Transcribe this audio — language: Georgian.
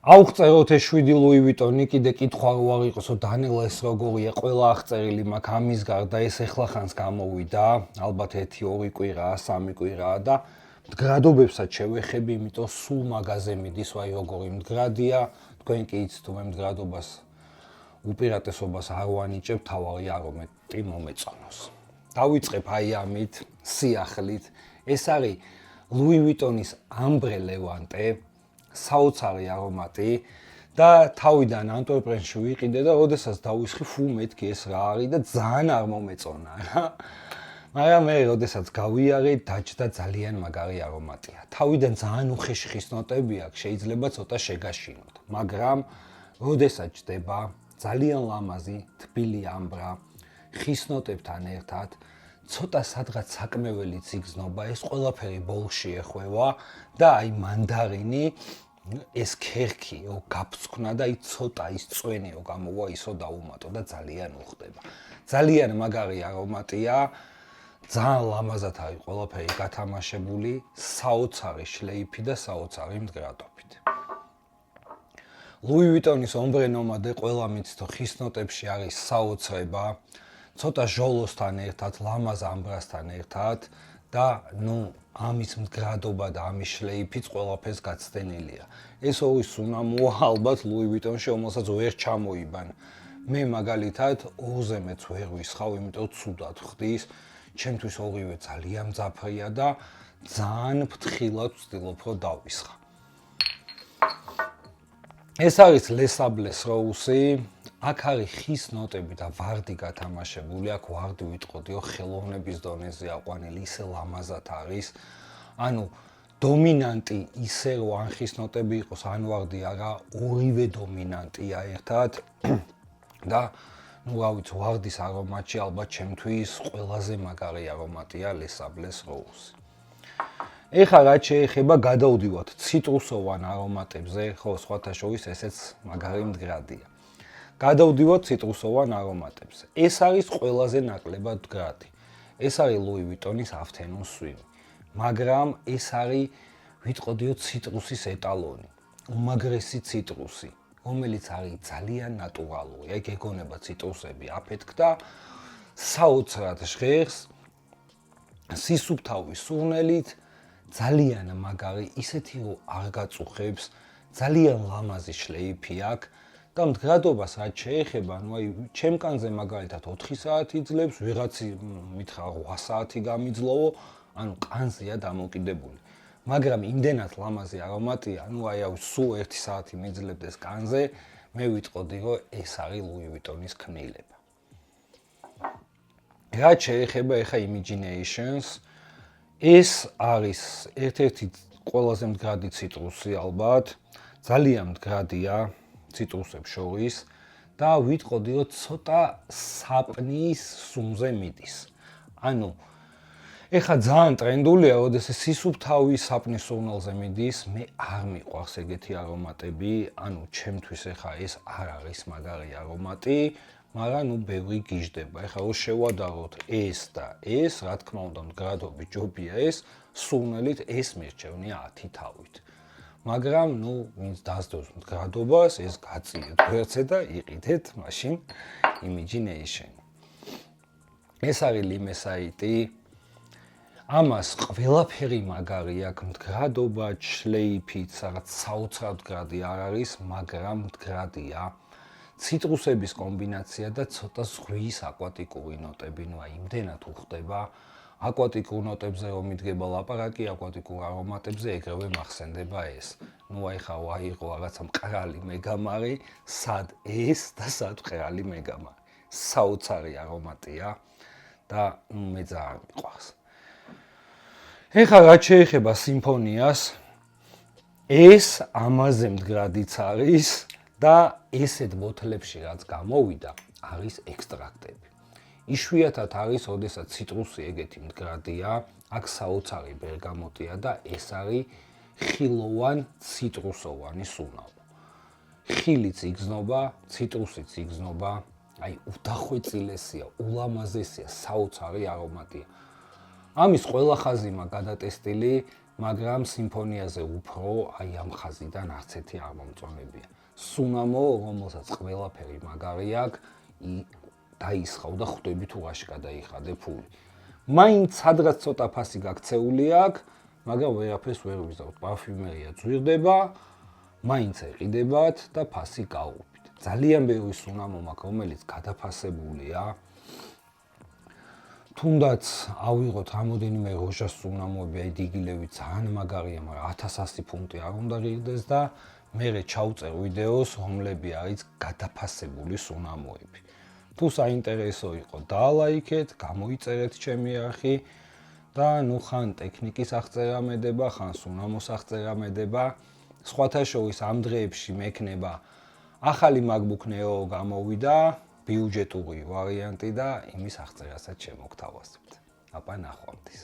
აუღწეროთ ეს 7 ლუი ვიტონი, კიდე კითხვა რო არ იყოსო დანელა ეს როგორია, ყველა აღწერილი მაქვს ამის გარდა ეს ეხლახანს გამოვიდა, ალბათ 1-2 კვირაა, 3 კვირაა და მდგრადობებსაც შევეხები, იმიტომ სულ მაგაზე მიდის, ვაი როგორი მდგრადია, თქვენ კი იცით თუ მე მდგრადობას უპირატესობას არ ვანიჭებ, თავი არომეტი მომეწონოს. დავიწყებ აი ამით, სიახლით. ეს არის ლუი ვიტონის ამბრე ლევანტე, საოცარი არომატი და თავიდან ანტვერპენში ვიყიდე და როდესაც დავისხი, ფუ მეთქი ეს რა არის და ძალიან არ მომეწონა რა. მაგრამ მე როდესაც გავიარე, დაჯდა ძალიან მაგარი არომატია. თავიდან ძალიან უხეში ხის ნოტები აქვს, შეიძლება ცოტა შეგაშინოთ, მაგრამ როდესაც ჯდება ძალიან ლამაზი, თბილი ამბრა, ხის ნოტებთან ერთად, ცოტა სადღაც საკმეველიც იგზნობა, ეს ყველაფერი ბოლში ეხვევა და აი მანდარინი, ეს ქერქიო გაფსქვნა და აი ცოტა ის წვენიო გამოვა, ისო დაუმატო და ძალიან უხდება. ძალიან მაგარი არომატია, ძალიან ლამაზად არის ყველაფერი გათამაშებული, საოცარი შლეიფი და საოცარი მდგრადობით. ლუი ვიტონის ომბრე ნომადე ყველა მიცით, ხის ნოტებში არის საოცრება, ცოტა ჟოლოსთან ერთად, ლამაზ ამბრასთან ერთად და ამის მდგრადობა და ამის შლეიფიც ყველაფერს გაცდენილია. ეს ორი სუნამოა ალბათ ლუი ვიტონში, რომელსაც ვერ ჩამოიბან. მე მაგალითად ორზე მეც ვერ ვისხავ, იმიტომ ცუდად ხდის. ჩემთვის ორივე ძალიან მძაფრია და ძალიან ფრთხილად ვცდილობ, რომ დავისხა. ეს არის ლესაბლეს როუსი, აქ არის ხის ნოტები და ვარდი გათამაშებული, აქ ვარდი ვიტყოდიო ხელოვნების დონეზე აყვანილი, ისე ლამაზად არის. ანუ დომინანტი ისე რომ ან ხის ნოტები იყოს, ან ვარდი არა, ორივე დომინანტია ერთად და რა ვიცი, ვარდის არომატში ალბათ ჩემთვის ყველაზე მაგარი არომატია ლესაბლეს როუსი. ეხლა რაც შეეხება გადავდივართ ციტრუსოვან არომატებზე, ხო, სხვათა შორის ესეც მაგარი მდგრადია. გადავდივართ ციტრუსოვან არომატებზე. ეს არის ყველაზე ნაკლებად მდგრადი. ეს არის ლუი ვიტონის afternoon swim. მაგრამ ეს არის ვიტყოდიო ციტრუსის ეტალონი, უმაგრესი ციტრუსი, რომელიც არის ძალიან ნატურალური. აი გეგონება ციტრუსები აფეთქდა, საოცრად ჟღერს, სისუფთავის სურნელით, ძალიან მაგარი, ისეთი რომ არ გაწუხებს, ძალიან ლამაზი შლეიფი აქვს და მდგრადობას რაც შეეხება, აი ჩემკანზე მაგალითად 4 საათი იძლებს, ვიღაცი მითხრა 8 საათი გამიძლოვო, ანუ კანზეა დამოკიდებული. მაგრამ იმდენად ლამაზი არომატია, აი სულ 1 საათი მიძლებდეს კანზე, მე ვიტყოდი, რომ ეს არის ლუი ვიტონის ქმნილება. რაც შეეხება ეხა Imaginations, ეს არის ერთ-ერთი ყველაზე მდგრადი ციტრუსი ალბათ, ძალიან მდგრადია ციტრუსებს შორის და ვიტყოდი, რომ ცოტა საპნის სუნზე მიდის. ანუ ეხლა ძალიან ტრენდულია, როდესაც სისუფთავის საპნის სურნელზე მიდის, მე არ მიყვარს ეგეთი არომატები, ანუ ჩემთვის ეხლა ეს არ არის მაგარი არომატი, მაგრამ ბევრი გიждდება. ეხლა რო შევადაროთ ეს და ეს, რა თქმა უნდა, მდგრადობით ჯობია ეს, სურნელით ეს მირჩევნია 10 თავით. მაგრამ ვინც დასდევს მდგრადობას, ეს გაწიეთ გვერდზე და იყიდეთ მაშინ Imagination. ეს არის ლიმესაიტი. ამას ყველაფერი მაგარი აქვს, მდგრადობა, შლეიფით, რაღაც საოცრად მდგრადი არ არის, მაგრამ მდგრადია. ციტრუსების კომბინაცია და ცოტა ზღვის აკვატიკური ნოტები, აი იმდენად უხდება. აკვატიკურ ნოტებზე რომ მიდგება ლაპარაკი, აკვატიკურ არომატებზე ეგრევე მახსენდება ეს. აი ხა აიღო რაღაცა მყრალი მეგამარი, სად ეს და სად მყრალი მეგამარი. საოცარი არომატია და მე ძალიან მიყვარს. ეხლა რაც შეეხება სიმფონიას, ეს ამაზე მდგრადიც არის და ესეთ ბოთლებში რაც გამოვიდა, არის ექსტრაქტები. იშვიათად არის, როდესაც ციტრუსი ეგეთი მდგრადია, აქ საოცარი ბერგამოტია და ეს არის ხილოვან ციტრუსოვანი სუნამო. ხილიც იგზნობა, ციტრუსიც იგზნობა, აი უდახვეწილესია, ულამაზესია, საოცარი არომატია. ამის ყველა ხაზი მაგ გადატესტილი მაგრამ სიმფონიაზე უფრო აი ამ ხაზიდან არც ერთი არ მომწონებია. სუნამო, რომელსაც ყველაფერი მაგარი აქვს, დაისხავ და ხვდები თუ რაში გადაიხადე ფული. მაინც სადღაც ცოტა ფასი გაქცეული აქვს, მაგრამ ვერაფერს ვერ ვიზავთ. პარფიუმერია ძვირდება, მაინც ეყიდებათ და ფასი გაუვით. ძალიან ბევრი სუნამო მაქვს, რომელიც გადაფასებულია. თუნდაც ავიღოთ რამოდენიმე როჟას სუნამოები, აი დილგილევი ძალიან მაგარია, მაგრამ 1100 ფუნტი არ უნდა ღირდეს და მე ჩავწერ ვიდეოს, რომლები არის გადაფასებული სუნამოები. თუ საინტერესო იყო, დაალაიქეთ, გამოიწერეთ ჩემი არხი და ნუ ხან ტექნიკის აღწერა მედება, ხან სუნამოს აღწერა მედება. სხვათა შორის ამ დღეებში მექნება ახალი MacBook Neo გამოვიდა, ბიუჯეტური ვარიანტი და იმის აღწერასაც შემოგთავაზებთ. აპა ნახვამდის.